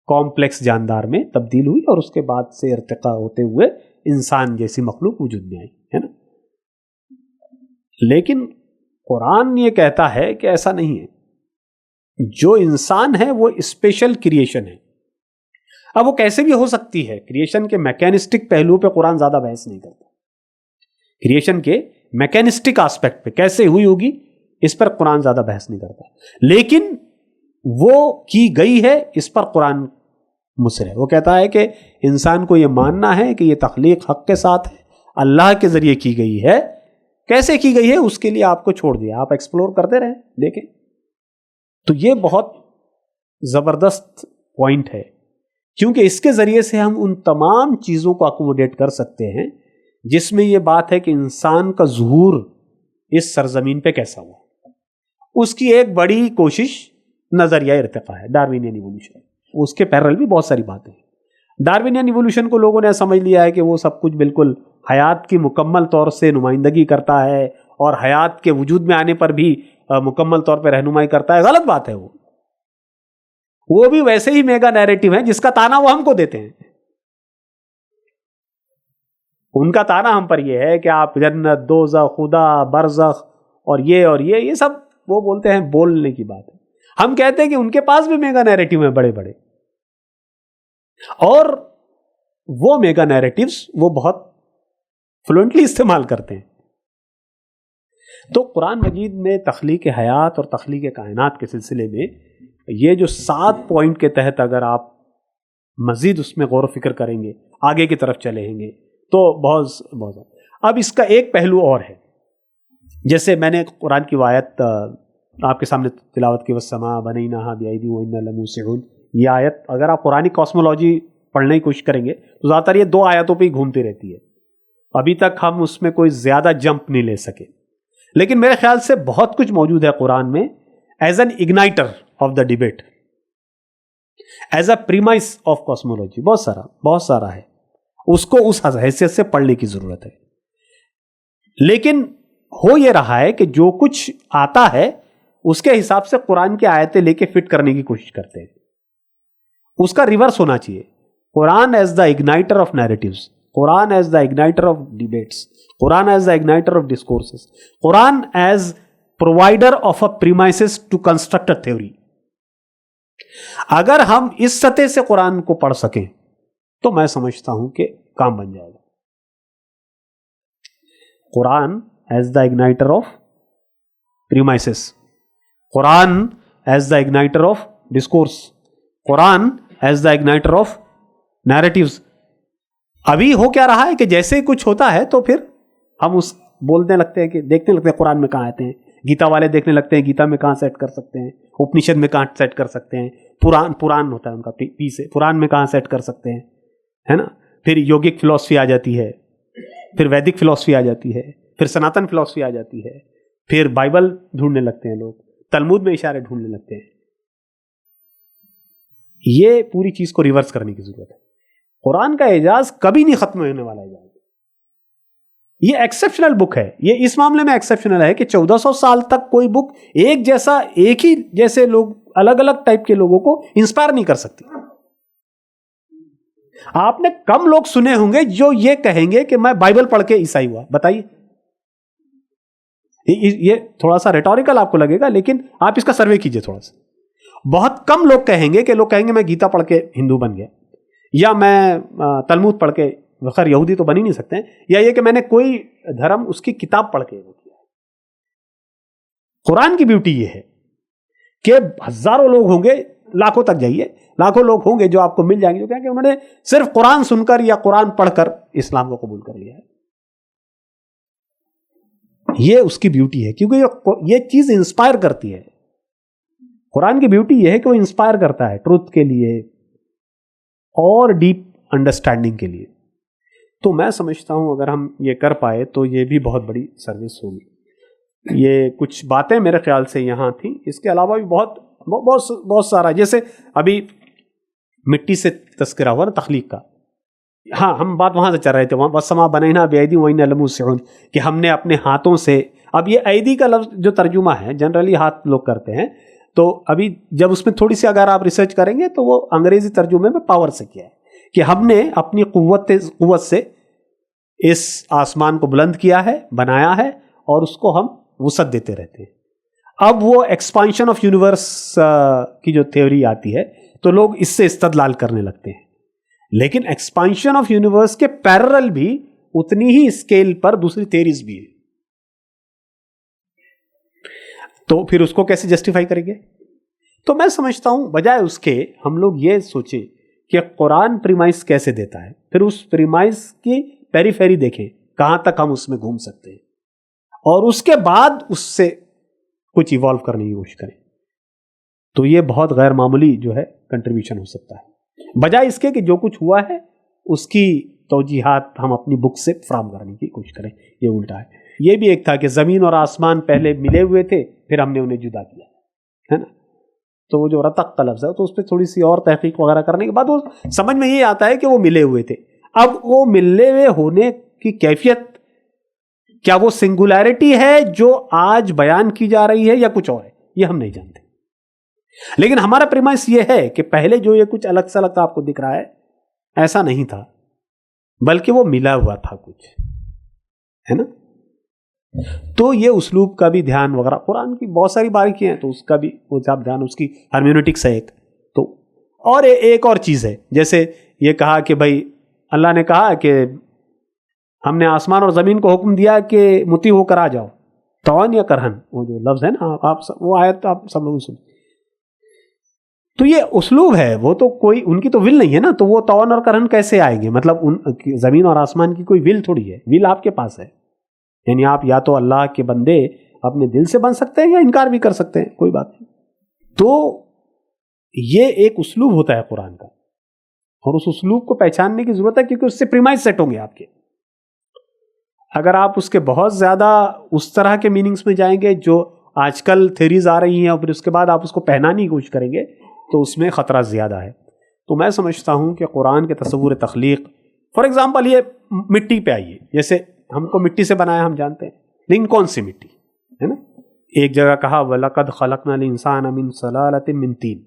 کمپلیکس جاندار میں تبدیل ہوئی, اور اس کے بعد سے ارتقاء ہوتے ہوئے انسان جیسی مخلوق وجود میں آئی ہے نا. لیکن قرآن یہ کہتا ہے کہ ایسا نہیں ہے, جو انسان ہے وہ اسپیشل کریشن ہے. اب وہ کیسے بھی ہو سکتی ہے, کریشن کے میکینسٹک پہلو پہ قرآن زیادہ بحث نہیں کرتا. کریشن کے میکینسٹک آسپیکٹ پہ کیسے ہوئی ہوگی اس پر قرآن زیادہ بحث نہیں کرتا, لیکن وہ کی گئی ہے اس پر قرآن مصر ہے. وہ کہتا ہے کہ انسان کو یہ ماننا ہے کہ یہ تخلیق حق کے ساتھ ہے, اللہ کے ذریعے کی گئی ہے. کیسے کی گئی ہے اس کے لیے آپ کو چھوڑ دیا, آپ ایکسپلور کرتے رہیں, دیکھیں. تو یہ بہت زبردست پوائنٹ ہے, کیونکہ اس کے ذریعے سے ہم ان تمام چیزوں کو اکوموڈیٹ کر سکتے ہیں جس میں یہ بات ہے کہ انسان کا ظہور اس سرزمین پہ کیسا ہوا. اس کی ایک بڑی کوشش نظریہ ارتقاء ہے, ڈاروینین ایوولوشن. اس کے پیرل بھی بہت ساری باتیں ہیں. ڈاروینین ایوولوشن کو لوگوں نے سمجھ لیا ہے کہ وہ سب کچھ بالکل حیات کی مکمل طور سے نمائندگی کرتا ہے اور حیات کے وجود میں آنے پر بھی مکمل طور پہ رہنمائی کرتا ہے. غلط بات ہے. وہ بھی ویسے ہی میگا نیریٹو ہیں جس کا تانا وہ ہم کو دیتے ہیں. ان کا تانا ہم پر یہ ہے کہ آپ جنت, دوزخ, خدا, برزخ اور یہ سب وہ بولتے ہیں بولنے کی بات ہے. ہم کہتے ہیں کہ ان کے پاس بھی میگا نیریٹو ہیں بڑے بڑے, اور وہ میگا نیریٹوز وہ بہت فلوئنٹلی استعمال کرتے ہیں. تو قرآن مجید میں تخلیق حیات اور تخلیق کائنات کے سلسلے میں یہ جو 7 پوائنٹ کے تحت اگر آپ مزید اس میں غور و فکر کریں گے, آگے کی طرف چلیں گے, تو بہت. اب اس کا ایک پہلو اور ہے. جیسے میں نے قرآن کی آیت آپ کے سامنے تلاوت کی, والسماء بنیناہا بأیدی وإنا لموسعون. یہ آیت اگر آپ قرآن کاسمولوجی پڑھنے کی کوشش کریں گے تو زیادہ تر یہ 2 آیتوں پہ ہی گھومتی رہتی ہے. ابھی تک ہم اس میں کوئی زیادہ جمپ نہیں لے سکے, لیکن میرے خیال سے بہت کچھ موجود ہے قرآن میں as an igniter of the debate, as a premise of cosmology. بہت سارا ہے, اس کو اس حیثیت سے پڑھنے کی ضرورت ہے. لیکن ہو یہ رہا ہے کہ جو کچھ آتا ہے اس کے حساب سے قرآن کی آیتیں لے کے فٹ کرنے کی کوشش کرتے ہیں. اس کا ریورس ہونا چاہیے. قرآن as the igniter of narratives, قرآن as the igniter of debates, قرآن as the igniter of discourses, قرآن as provider of a premises to construct a theory. اگر ہم اس سطح سے قرآن کو پڑھ سکیں تو میں سمجھتا ہوں کہ کام بن جائے گا. قرآن as the igniter of premises, قرآن as the igniter of discourse, قرآن as the igniter of narratives. ابھی ہو کیا رہا ہے کہ جیسے کچھ ہوتا ہے تو پھر ہم اس بولنے لگتے ہیں کہ دیکھنے لگتے ہیں قرآن میں کہاں آتے ہیں, گیتا والے دیکھنے لگتے ہیں گیتا میں کہاں سیٹ کر سکتے ہیں, اپنشد میں کہاں سیٹ کر سکتے ہیں, پران ہوتا ہے ان کا پی سے, پران میں کہاں سیٹ کر سکتے ہیں, ہے نا. پھر یوگک فلسفی آ جاتی ہے, پھر ویدک فلسفی آ جاتی ہے, پھر سناتن فلسفی آ جاتی ہے, پھر بائبل ڈھونڈنے لگتے ہیں لوگ, تلمود میں اشارے ڈھونڈنے لگتے ہیں. یہ پوری چیز کو ریورس کرنے کی ضرورت ہے. قرآن کا اعجاز کبھی نہیں ختم ہونے والا اعجاز. یہ ایکسیپشنل بک ہے. یہ اس معاملے میں ایکسیپشنل ہے کہ 1400 سال تک کوئی بک ایک ہی جیسے لوگ الگ الگ ٹائپ کے لوگوں کو انسپائر نہیں کر سکتی. آپ نے کم لوگ سنے ہوں گے جو یہ کہیں گے کہ میں بائبل پڑھ کے عیسائی ہوا. بتائیے, یہ تھوڑا سا ریٹوریکل آپ کو لگے گا, لیکن آپ اس کا سروے کیجئے تھوڑا سا. بہت کم لوگ کہیں گے میں گیتا پڑھ کے ہندو بن گیا, یا میں تلمود پڑھ کے, خیر یہودی تو بن ہی نہیں سکتے ہیں, یا یہ کہ میں نے کوئی دھرم اس کی کتاب پڑھ کے وہ کیا. قرآن کی بیوٹی یہ ہے کہ ہزاروں لوگ ہوں گے, لاکھوں تک جائیے, لاکھوں لوگ ہوں گے جو آپ کو مل جائیں گے جو کہیں کہ انہوں نے صرف قرآن سن کر یا قرآن پڑھ کر اسلام کو قبول کر لیا ہے. یہ اس کی بیوٹی ہے، کیونکہ یہ چیز انسپائر کرتی ہے. قرآن کی بیوٹی یہ ہے کہ وہ انسپائر کرتا ہے ٹروتھ کے لیے اور ڈیپ انڈرسٹینڈنگ کے لیے. تو میں سمجھتا ہوں اگر ہم یہ کر پائے تو یہ بھی بہت بڑی سروس ہوگی. یہ کچھ باتیں میرے خیال سے یہاں تھیں. اس کے علاوہ بھی بہت سارا، جیسے ابھی مٹی سے تذکرہ ہوا نا تخلیق کا. ہاں، ہم بات وہاں سے چل رہے تھے، وَالسَّمَاءَ بَنَيْنَاهَا بِأَيْدٍ وَإِنَّا لَمُوسِعُونَ، کہ ہم نے اپنے ہاتھوں سے. اب یہ ایدی کا لفظ جو ترجمہ ہے جنرلی ہاتھ لوگ کرتے ہیں، تو ابھی جب اس میں تھوڑی سی اگر آپ ریسرچ کریں گے تو وہ انگریزی ترجمے میں پاور سے کیا ہے کہ ہم نے اپنی قوت سے اس آسمان کو بلند کیا ہے، بنایا ہے، اور اس کو ہم وسعت دیتے رہتے ہیں. اب وہ ایکسپانشن آف یونیورس کی جو تھیوری آتی ہے تو لوگ اس سے استدلال کرنے لگتے ہیں، لیکن ایکسپانشن آف یونیورس کے پیرل بھی اتنی ہی اسکیل پر دوسری تھیوریز بھی ہیں. تو پھر اس کو کیسے جسٹیفائی کریں گے؟ تو میں سمجھتا ہوں بجائے اس کے ہم لوگ یہ سوچیں کہ قرآن پریمائز کیسے دیتا ہے، پھر اس پریمائز کی پیری فیری دیکھیں کہاں تک ہم اس میں گھوم سکتے ہیں، اور اس کے بعد اس سے کچھ ایوالو کرنے کی کوشش کریں. تو یہ بہت غیر معمولی جو ہے کنٹریبیوشن ہو سکتا ہے، بجائے اس کے کہ جو کچھ ہوا ہے اس کی توجیحات ہم اپنی بک سے فراہم کرنے کی کوشش کریں. یہ الٹا ہے. یہ بھی ایک تھا کہ زمین اور آسمان پہلے ملے ہوئے تھے، پھر ہم نے انہیں جدا کیا ہے نا. تو وہ جو رتق کا لفظ ہے تو اس پہ تھوڑی سی اور تحقیق وغیرہ کرنے کے بعد وہ سمجھ میں یہ آتا ہے کہ وہ ملے ہوئے تھے. اب وہ ملے ہوئے ہونے کی کیفیت کیا وہ سنگولیرٹی ہے جو آج بیان کی جا رہی ہے یا کچھ اور ہے، یہ ہم نہیں جانتے. لیکن ہمارا پریمائس یہ ہے کہ پہلے جو یہ کچھ الگ سے الگ آپ کو دکھ رہا ہے ایسا نہیں تھا، بلکہ وہ ملا ہوا تھا کچھ، ہے نا. تو یہ اسلوب کا بھی دھیان وغیرہ، قرآن کی بہت ساری باریکیاں ہیں تو اس کا بھی وہ دھیان، اس کی ہرمیونیٹکس ہے ایک. تو اور ایک اور چیز ہے، جیسے یہ کہا کہ بھائی اللہ نے کہا کہ ہم نے آسمان اور زمین کو حکم دیا کہ مطیع ہو کر آ جاؤ، طوعاً یا کرہن، وہ جو لفظ ہے نا آپ وہ آیت آپ سب لوگوں سن. تو یہ اسلوب ہے، وہ تو کوئی ان کی تو ول نہیں ہے نا، تو وہ طوعاً اور کرہن کیسے آئیں گے؟ مطلب زمین اور آسمان کی کوئی ول تھوڑی ہے، ول آپ کے پاس ہے. یعنی آپ یا تو اللہ کے بندے اپنے دل سے بن سکتے ہیں یا انکار بھی کر سکتے ہیں، کوئی بات نہیں. تو یہ ایک اسلوب ہوتا ہے قرآن کا، اور اس اسلوب کو پہچاننے کی ضرورت ہے کیونکہ اس سے پریمائز سیٹ ہوں گے آپ کے. اگر آپ اس کے بہت زیادہ اس طرح کے میننگز میں جائیں گے جو آج کل تھیوریز آ رہی ہیں اور پھر اس کے بعد آپ اس کو پہنانے کی کوشش کریں گے تو اس میں خطرہ زیادہ ہے. تو میں سمجھتا ہوں کہ قرآن کے تصور تخلیق، فار ایگزامپل یہ مٹی پہ آئیے، جیسے ہم کو مٹی سے بنایا ہم جانتے ہیں، لیکن کون سی مٹی ہے نا. ایک جگہ کہا وَلَقَدْ خَلَقْنَا الْإِنسَانَ مِنْ صَلَالَةٍ مِنْ طِينٍ،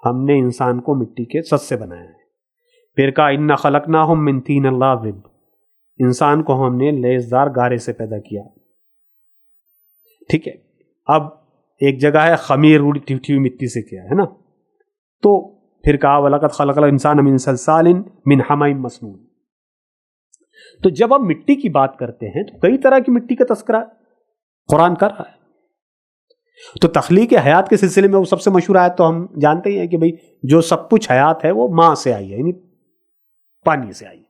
ہم نے انسان کو مٹی کے سس سے بنایا ہے. پھر کہا اِنَّا خَلَقْنَاهُمْ مِنْ طِينٍ لَازِبٍ، انسان کو ہم نے لیسدار گارے سے پیدا کیا. ٹھیک ہے. اب ایک جگہ ہے خمیر روڑی ہوئی مٹی سے کیا ہے نا. تو پھر کہا وَلَقَدْ خَلَقْنَا الْإِنسَانَ مِنْ صَلْصَالٍ مِنْ حَمَإٍ مَسْنُونٍ. تو جب ہم مٹی کی بات کرتے ہیں تو کئی طرح کی مٹی کا تذکرہ قرآن کر رہا ہے. تو تخلیق حیات کے سلسلے میں وہ سب سے مشہور آیت تو ہم جانتے ہی ہیں کہ بھئی جو سب کچھ حیات ہے وہ ماں سے آئی ہے، یعنی پانی سے آئی.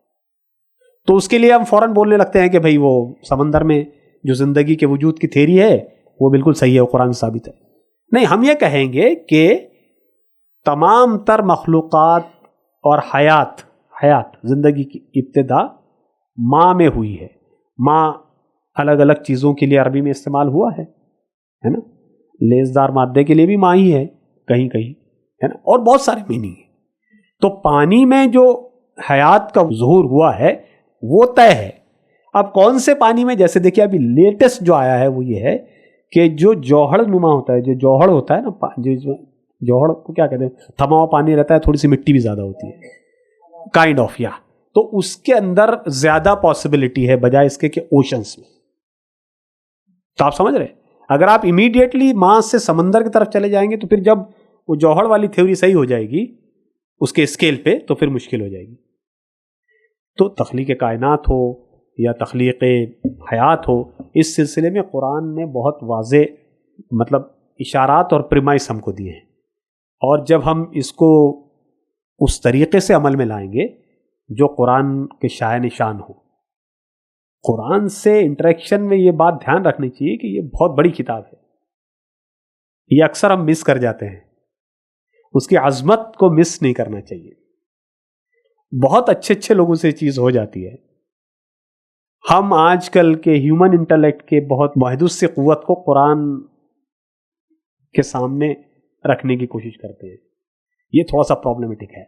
تو اس کے لیے ہم فوراً بولنے لگتے ہیں کہ بھئی وہ سمندر میں جو زندگی کے وجود کی تھیوری ہے وہ بالکل صحیح ہے، وہ قرآن ثابت ہے. نہیں، ہم یہ کہیں گے کہ تمام تر مخلوقات اور حیات زندگی کی ابتدا ماں میں ہوئی ہے. ماں الگ الگ چیزوں کے لیے عربی میں استعمال ہوا ہے نا. لیسدار مادے کے لیے بھی ماں ہی ہے کہیں ہے نا، اور بہت سارے میننگ ہیں. تو پانی میں جو حیات کا ظہور ہوا ہے وہ طے ہے. اب کون سے پانی میں، جیسے دیکھیے ابھی لیٹسٹ جو آیا ہے وہ یہ ہے کہ جو جوہر نما ہوتا ہے، جو جوہر ہوتا ہے نا، جوہر کو کیا کہتے ہیں، تھما ہوا پانی رہتا ہے، تھوڑی سی مٹی بھی زیادہ ہوتی ہے، کائنڈ آف یا. تو اس کے اندر زیادہ پاسبلٹی ہے بجائے اس کے کہ اوشنس میں. تو آپ سمجھ رہے ہیں، اگر آپ امیڈیٹلی ماں سے سمندر کی طرف چلے جائیں گے تو پھر جب وہ جوہر والی تھیوری صحیح ہو جائے گی اس کے اسکیل پہ تو پھر مشکل ہو جائے گی. تو تخلیق کائنات ہو یا تخلیق حیات ہو، اس سلسلے میں قرآن نے بہت واضح مطلب اشارات اور پریمائس ہم کو دیے ہیں. اور جب ہم اس کو اس طریقے سے عمل میں لائیں گے جو قرآن کے شائع نشان ہو قرآن سے انٹریکشن میں یہ بات دھیان رکھنی چاہیے کہ یہ بہت بڑی کتاب ہے. یہ اکثر ہم مس کر جاتے ہیں. اس کی عظمت کو مس نہیں کرنا چاہیے. بہت اچھے لوگوں سے چیز ہو جاتی ہے. ہم آج کل کے ہیومن انٹلیکٹ کے بہت محدود سی قوت کو قرآن کے سامنے رکھنے کی کوشش کرتے ہیں. یہ تھوڑا سا پرابلمٹک ہے.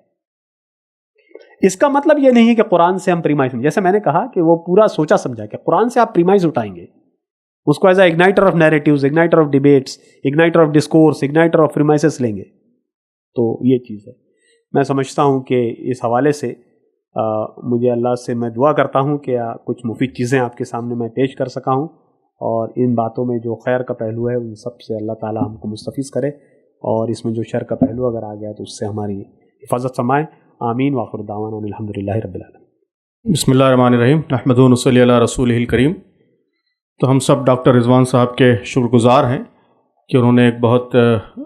اس کا مطلب یہ نہیں کہ قرآن سے ہم پریمائز، جیسے میں نے کہا کہ وہ پورا سوچا سمجھا کہ قرآن سے آپ پریمائز اٹھائیں گے، اس کو as a igniter of narratives, igniter of debates, igniter of discourse, igniter of premises لیں گے. تو یہ چیز ہے. میں سمجھتا ہوں کہ اس حوالے سے مجھے اللہ سے میں دعا کرتا ہوں کہ کچھ مفید چیزیں آپ کے سامنے میں پیش کر سکا ہوں، اور ان باتوں میں جو خیر کا پہلو ہے ان سب سے اللہ تعالی ہم کو مستفیض کرے، اور اس میں جو شر کا پہلو اگر آ گیا تو اس سے ہماری حفاظت فرمائے. آمین. وآخر دعوانا الحمدللہ رب العالمین. بسم اللہ الرحمن الرحیم. نحمدہ و نصلی علی رسولہ الکریم. تو ہم سب ڈاکٹر رضوان صاحب کے شکر گزار ہیں کہ انہوں نے ایک بہت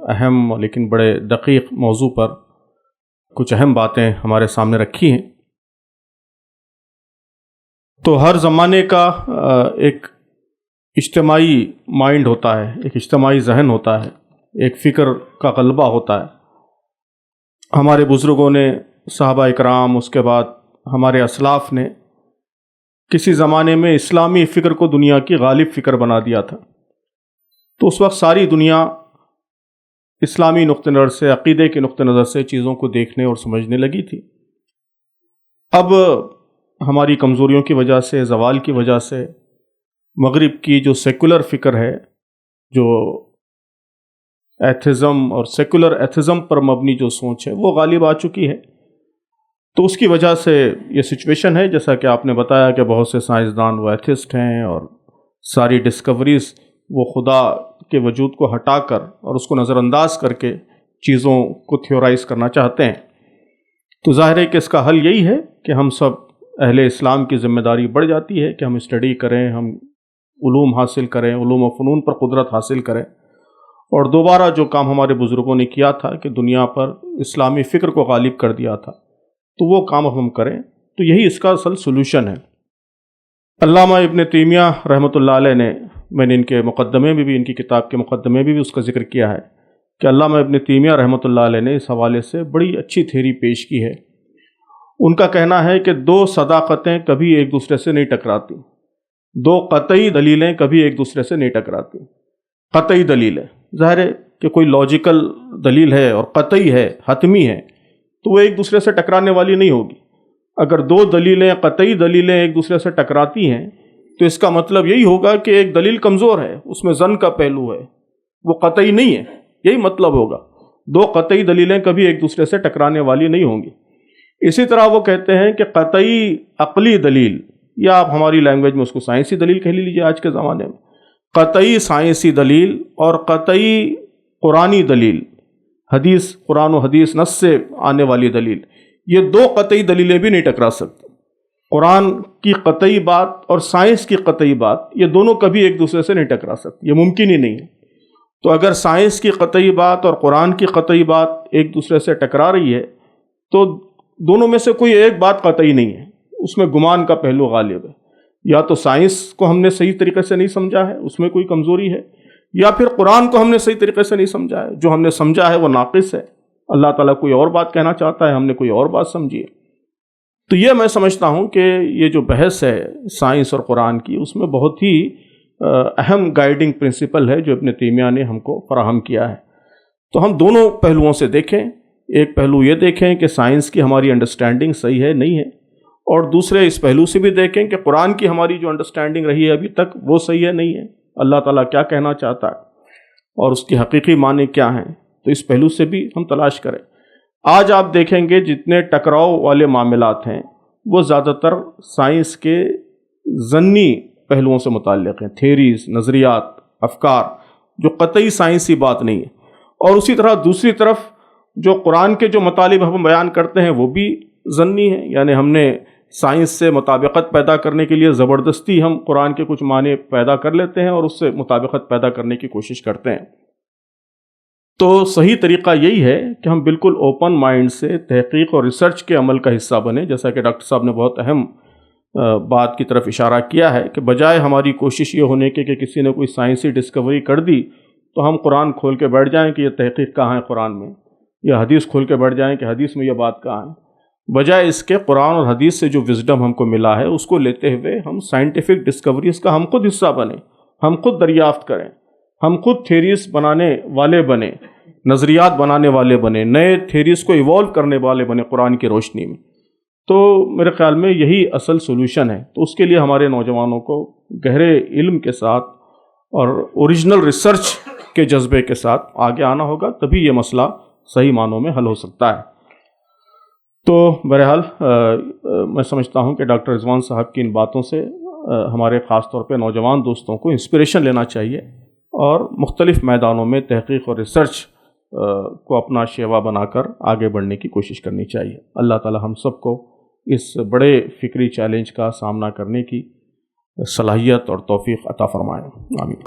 اہم لیکن بڑے دقیق موضوع پر کچھ اہم باتیں ہمارے سامنے رکھی ہیں. تو ہر زمانے کا ایک اجتماعی مائنڈ ہوتا ہے، ایک اجتماعی ذہن ہوتا ہے، ایک فکر کا غلبہ ہوتا ہے. ہمارے بزرگوں نے، صحابہ اکرام، اس کے بعد ہمارے اسلاف نے کسی زمانے میں اسلامی فکر کو دنیا کی غالب فکر بنا دیا تھا. تو اس وقت ساری دنیا اسلامی نقطہ نظر سے، عقیدے کے نقطہ نظر سے چیزوں کو دیکھنے اور سمجھنے لگی تھی. اب ہماری کمزوریوں کی وجہ سے، زوال کی وجہ سے، مغرب کی جو سیکولر فکر ہے، جو ایتھزم اور سیکولر ایتھزم پر مبنی جو سوچ ہے، وہ غالب آ چکی ہے. تو اس کی وجہ سے یہ سچویشن ہے، جیسا کہ آپ نے بتایا کہ بہت سے سائنسدان وہ ایتھسٹ ہیں، اور ساری ڈسکوریز وہ خدا کے وجود کو ہٹا کر اور اس کو نظر انداز کر کے چیزوں کو تھیورائز کرنا چاہتے ہیں. تو ظاہر ہے کہ اس کا حل یہی ہے کہ ہم سب اہل اسلام کی ذمہ داری بڑھ جاتی ہے کہ ہم اسٹڈی کریں، ہم علوم حاصل کریں، علوم و فنون پر قدرت حاصل کریں، اور دوبارہ جو کام ہمارے بزرگوں نے کیا تھا کہ دنیا پر اسلامی فکر کو غالب کر دیا تھا، تو وہ کام ہم کریں. تو یہی اس کا اصل سلوشن ہے. علامہ ابن تیمیہ رحمۃ اللہ علیہ نے، میں نے ان کے مقدمے میں بھی، ان کی کتاب کے مقدمے میں بھی اس کا ذکر کیا ہے کہ علامہ ابن تیمیہ رحمۃ اللہ علیہ نے اس حوالے سے بڑی اچھی تھیوری پیش کی ہے. ان کا کہنا ہے کہ دو صداقتیں کبھی ایک دوسرے سے نہیں ٹکراتی، دو قطعی دلیلیں کبھی ایک دوسرے سے نہیں ٹکراتی. قطعی دلیل ہے، ظاہر ہے کہ کوئی لاجیکل دلیل ہے اور قطعی ہے، حتمی ہے، تو وہ ایک دوسرے سے ٹکرانے والی نہیں ہوگی. اگر دو دلیلیں، قطعی دلیلیں ایک دوسرے سے ٹکراتی ہیں تو اس کا مطلب یہی ہوگا کہ ایک دلیل کمزور ہے، اس میں ظن کا پہلو ہے، وہ قطعی نہیں ہے. یہی مطلب ہوگا. دو قطعی دلیلیں کبھی ایک دوسرے سے ٹکرانے والی نہیں ہوں گی. اسی طرح وہ کہتے ہیں کہ قطعی عقلی دلیل، یا آپ ہماری لینگویج میں اس کو سائنسی دلیل کہہ لیجیے آج کے زمانے میں، قطعی سائنسی دلیل اور قطعی قرآنی دلیل، حدیث، قرآن و حدیث نص سے آنے والی دلیل، یہ دو قطعی دلیلیں بھی نہیں ٹکرا سکتی. قرآن کی قطعی بات اور سائنس کی قطعی بات، یہ دونوں کبھی ایک دوسرے سے نہیں ٹکرا سکتی، یہ ممکن ہی نہیں ہے. تو اگر سائنس کی قطعی بات اور قرآن کی قطعی بات ایک دوسرے سے ٹکرا رہی ہے تو دونوں میں سے کوئی ایک بات قطعی نہیں ہے، اس میں گمان کا پہلو غالب ہے. یا تو سائنس کو ہم نے صحیح طریقے سے نہیں سمجھا ہے، اس میں کوئی کمزوری ہے، یا پھر قرآن کو ہم نے صحیح طریقے سے نہیں سمجھا ہے، جو ہم نے سمجھا ہے وہ ناقص ہے. اللہ تعالیٰ کوئی اور بات کہنا چاہتا ہے، ہم نے کوئی اور بات سمجھی ہے. تو یہ میں سمجھتا ہوں کہ یہ جو بحث ہے سائنس اور قرآن کی، اس میں بہت ہی اہم گائیڈنگ پرنسپل ہے جو ابن تیمیہ نے ہم کو فراہم کیا ہے. تو ہم دونوں پہلوؤں سے دیکھیں. ایک پہلو یہ دیکھیں کہ سائنس کی ہماری انڈرسٹینڈنگ صحیح ہے نہیں ہے، اور دوسرے اس پہلو سے بھی دیکھیں کہ قرآن کی ہماری جو انڈرسٹینڈنگ رہی ہے ابھی تک وہ صحیح ہے نہیں ہے، اللہ تعالیٰ کیا کہنا چاہتا ہے اور اس کی حقیقی معنی کیا ہیں. تو اس پہلو سے بھی ہم تلاش کریں. آج آپ دیکھیں گے جتنے ٹکراؤ والے معاملات ہیں وہ زیادہ تر سائنس کے ضمنی پہلوؤں سے متعلق ہیں، تھیریز، نظریات، افکار، جو قطعی سائنسی بات نہیں ہے. اور اسی طرح دوسری طرف جو قرآن کے جو مطالب ہم بیان کرتے ہیں وہ بھی ضمنی ہیں، یعنی ہم نے سائنس سے مطابقت پیدا کرنے کے لیے زبردستی ہم قرآن کے کچھ معنی پیدا کر لیتے ہیں اور اس سے مطابقت پیدا کرنے کی کوشش کرتے ہیں. تو صحیح طریقہ یہی ہے کہ ہم بالکل اوپن مائنڈ سے تحقیق اور ریسرچ کے عمل کا حصہ بنیں، جیسا کہ ڈاکٹر صاحب نے بہت اہم بات کی طرف اشارہ کیا ہے کہ بجائے ہماری کوشش یہ ہونے کے کہ کسی نے کوئی سائنسی ڈسکوری کر دی تو ہم قرآن کھول کے بیٹھ جائیں کہ یہ تحقیق کہاں ہے قرآن میں، یا حدیث کھول کے بیٹھ جائیں کہ حدیث میں یہ بات کہاں ہے، بجائے اس کے قرآن اور حدیث سے جو وزڈم ہم کو ملا ہے اس کو لیتے ہوئے ہم سائنٹیفک ڈسکوریز کا ہم خود حصہ بنیں، ہم خود دریافت کریں، ہم خود تھیریز بنانے والے بنیں، نظریات بنانے والے بنیں، نئے تھیریز کو ایوالو کرنے والے بنیں قرآن کی روشنی میں۔ تو میرے خیال میں یہی اصل سولوشن ہے۔ تو اس کے لیے ہمارے نوجوانوں کو گہرے علم کے ساتھ اور اوریجنل ریسرچ کے جذبے کے ساتھ آگے آنا ہوگا، تبھی یہ مسئلہ صحیح معنوں میں حل ہو سکتا ہے۔ تو بہرحال میں سمجھتا ہوں کہ ڈاکٹر رضوان صاحب کی ان باتوں سے ہمارے خاص طور پہ نوجوان دوستوں کو انسپریشن لینا چاہیے اور مختلف میدانوں میں تحقیق اور ریسرچ کو اپنا شیوا بنا کر آگے بڑھنے کی کوشش کرنی چاہیے۔ اللہ تعالی ہم سب کو اس بڑے فکری چیلنج کا سامنا کرنے کی صلاحیت اور توفیق عطا فرمائے، آمین۔